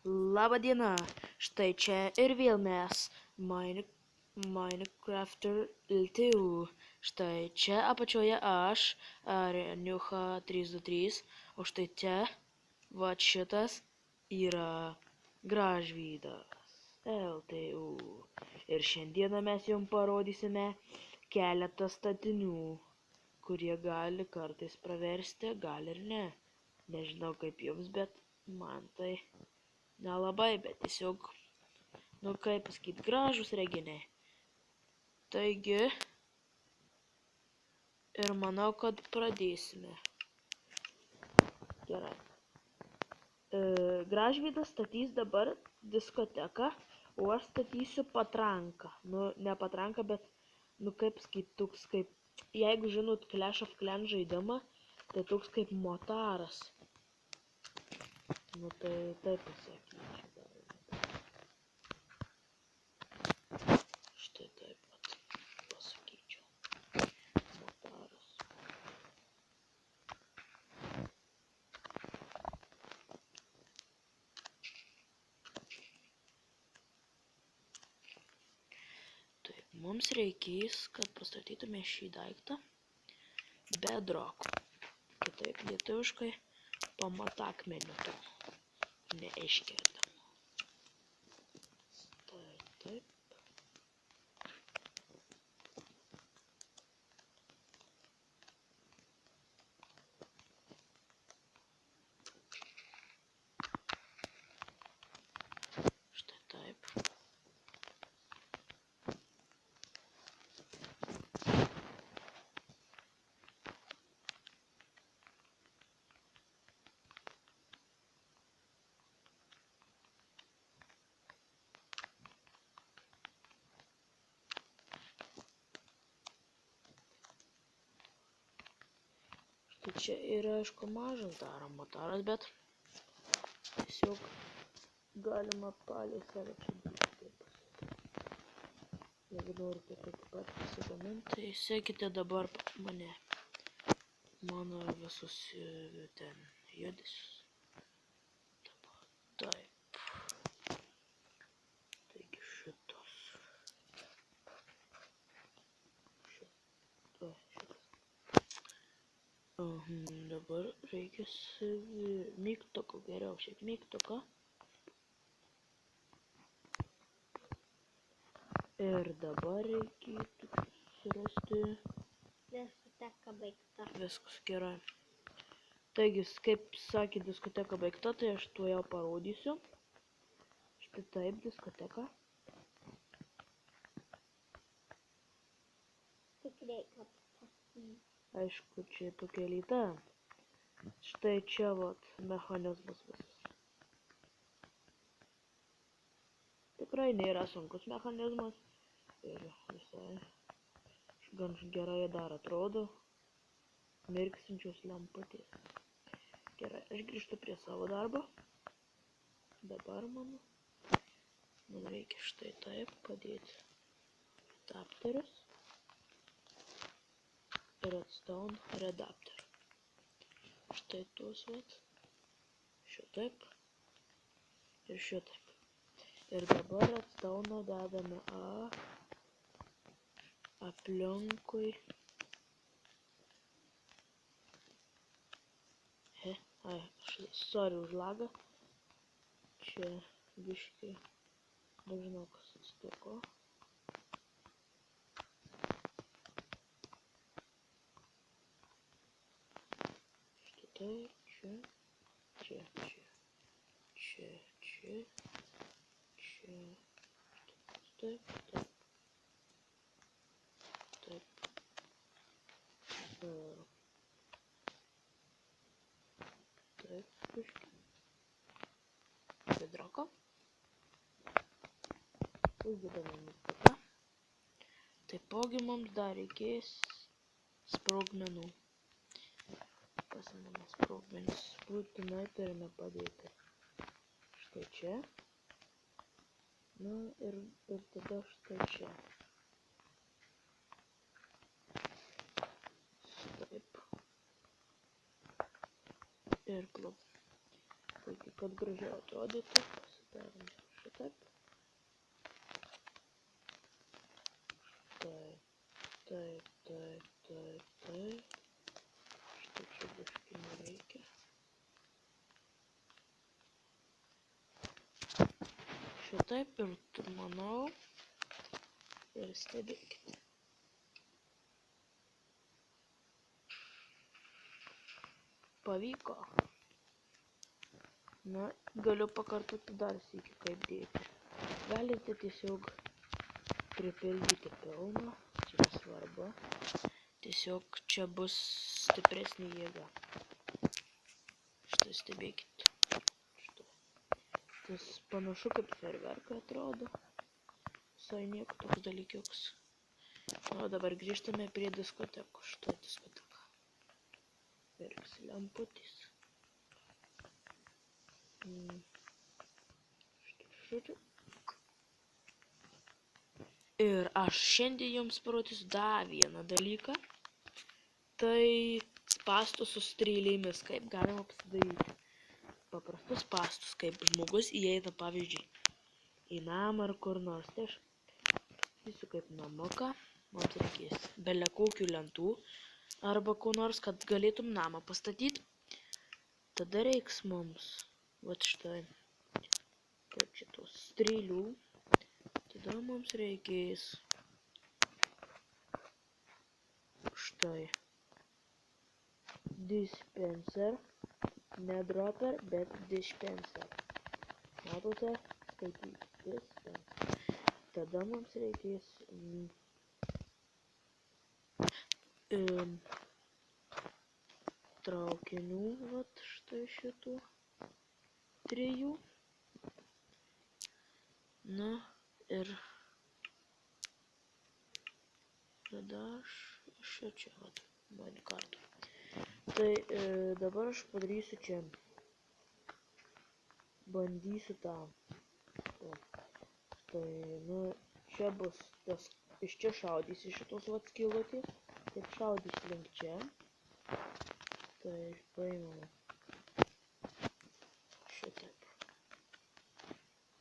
Labą dieną, štai čia ir vėl mes, Minecrafter LTU. Štai čia apačioje aš, Reniucha 323, o štai čia, va šitas yra Gražvydas LTU. Ir šiandieną mes jums parodysime keletą statinių, kurie gali kartais praversti, gali ir ne. Nežinau kaip jums, bet man tai nelabai, bet tiesiog, kaip pasakyti, gražus reginiai. Taigi, ir manau, kad pradėsime. Gerai. Gražvydas statys dabar diskoteką, o aš statysiu patranką. Ne patranką, bet, kaip pasakyti, toks kaip, jeigu žinot Clash of Clans žaidimą, tai toks kaip motaras. Tai taip pasakyčiau. Štai taip pat pasakyčiau. Motaras. Taip, mums reikės, kad pastatytume šį daiktą bedrock. Kitaip lietuviškai pamatakmeniu to neiškertam. Taip. Štai taip. Štai čia yra, aišku, mažas darom motaras, bet tiesiog galima palei save čia daryti. Jeigu norite taip pat pasigaminti, tai sekite dabar mane. Mano visus ten judesius. Taip. Taigi šitos. Dabar reikia mygtuko, geriausiai mygtuką. Ir dabar reikėtų surasti. Diskoteka baigta. Viskas gerai. Taigi, kaip sakė diskoteka baigta, tai aš tuo jau parodysiu. Štai taip diskoteka. Tik reikia pasakyti. Aišku, čia tokia lyta. Štai čia vat mechanizmas visas. Tikrai nėra sunkus mechanizmas. Ir visai gan gerai dar atrodo. Mirksinčios lemputės. Gerai, aš grįžtu prie savo darbo. Dabar man reikia štai taip padėti adapterius. Redstone redapter. Štai tuos vat. Šitaip. Ir šitaip. Ir dabar redstone dedame aplinkui. Sorry už lagą. Čia biškai nežinau kas atsitiko. Štai čia. Taip. Taip, biškai. Bedroko. Uždedame mygtuką. Taipogi mums dar reikės sprogmenų. Pasimame sprogmenis. Būtinai turime padėti. Štai čia. Ir tada štai čia. Taip. Ir plop. Taigi, kad gražiau atrodytų, Šitaip. Taip. Štai čia biškį nereikia. Šitaip ir manau. Ir stebėkite. Pavyko. Na, galiu pakartoti dar sykį, kaip dėti. Galite tiesiog pripildyti pilną, čia nesvarbu. Tiesiog čia bus stipresnė jėga. Štai stebėkite. Štai. Tas panašu kaip fejerverkai atrodo. Visai nieko toks dalykiukas. O dabar grįžtame prie diskotekos. Štai diskoteka. Verks lemputys. Štai. Ir aš šiandien jums parodysiu dar vieną dalyką. Tai spąstus su strėlėmis, kaip galima pasidaryti. Paprastus spąstus, kaip žmogus įeina, pavyzdžiui, į namą ar kur nors. Tai aš pasakysiu kaip namuką. Mums reikės bele kokių lentų arba ko nors, kad galėtum namą pastatyti. Tada reiks mums, vat štai, taip šitos strėlių. Tada mums reikės štai dispenser, ne dropper, bet dispenser. Matote, skaityti dispenser. Tada mums reikės traukinių, vat štai šitų 3. Na ir tada aš čia vat minecartą. Tai dabar aš padarysiu čia. Bandysiu tą. Tai, nu, čia bus tas, iš čia šaudysi šitos vat skylutės. Taip šaudys link čia. Tai paimame šitaip.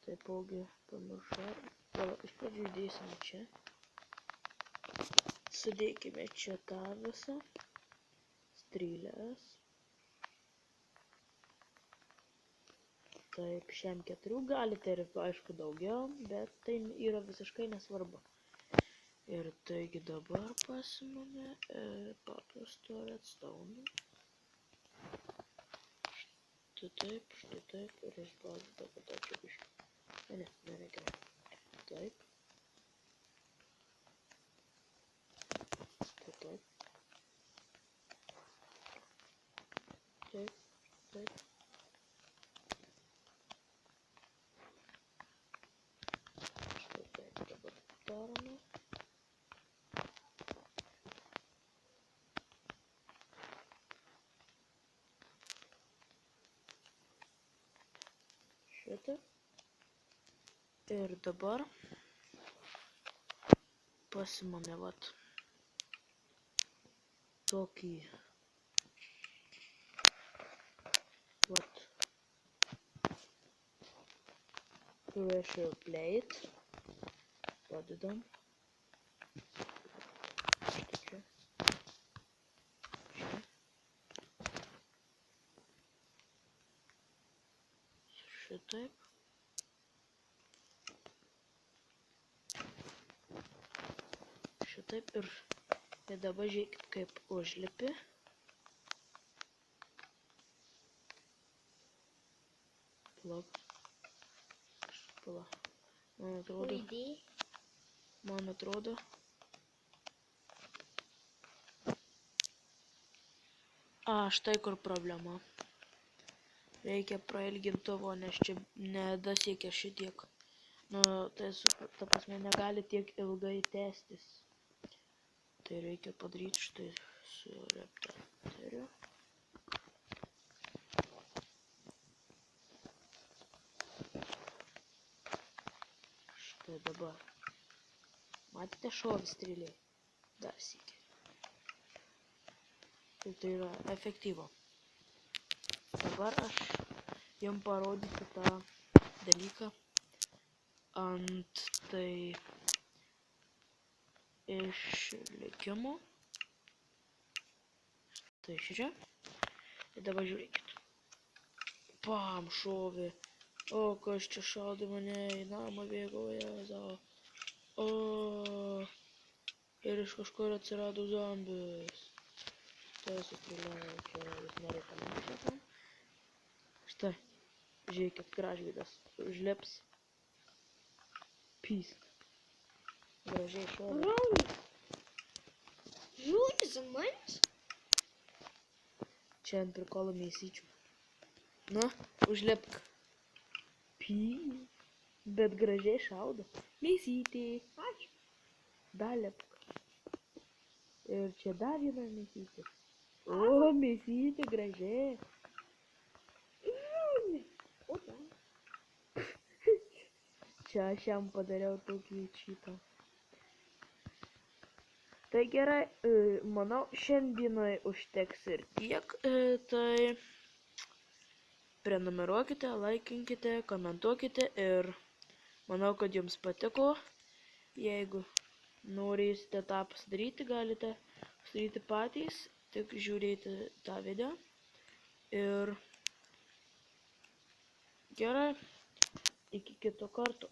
Taipogi pamiršau. Iš pradžių įdėsime čia. Sudėkime čia tą visą strėlės. Taip, šiam 4 galite ir aišku daugiau, bet tai yra visiškai nesvarbu. Ir taigi dabar pasimame paprasto redstone. Štai taip ir išbandau dabar dar čia biškį. Ne, nereikia. Taip. Taip. Štai taip dabar darome. Šitaip. Ir dabar pasimame vat tokį vat pressure plate. Padedam. Štai čia. Šitaip. Šitaip ir dabar žiūrėkit kaip užlipi. Pala. Man atrodo. Štai kur problema. Reikia prailgintuvo, nes čia nedasiekia šitiek. Nu, tai ta prasme negali tiek ilgai tęstis. Tai reikia padaryti štai su reptatoriu. Štai dabar. Matėte šovį strėliai? Dar sykį. Ir tai yra efektyvu. Dabar aš jums parodysiu tą dalyką ant tai išlikimo. Tai čia. Ir dabar žiūrėkit. Pam, šovė. O, kas čia šaudė mane į namą bėgo, Jėzau. O, ir iš kažkur atsirado zombis. Tai sustrėliau, čia jis nereikalingas tam. Štai, žiūrėkit, Gražvydas užlips. Pyst. Gražiai šovė. Ron! Žiūri za manęs? Čia ant prikolo mėsyčių. Nu, užlipk. Bet gražiai šaudo. Mėsytė. Ačiū. Dalipk. Ir čia dar viena mėsytė. O, mėsytė gražiai. O, da. Čia aš jam padariau tokį čitą. Tai gerai, manau, šiandienai užteks ir tiek. Tai prenumeruokite, laikinkite, komentuokite ir manau, kad jums patiko. Jeigu norėsite tą pasidaryti, galite pasidaryti patys, tik žiūrėti tą video. Ir gerai, iki kito karto.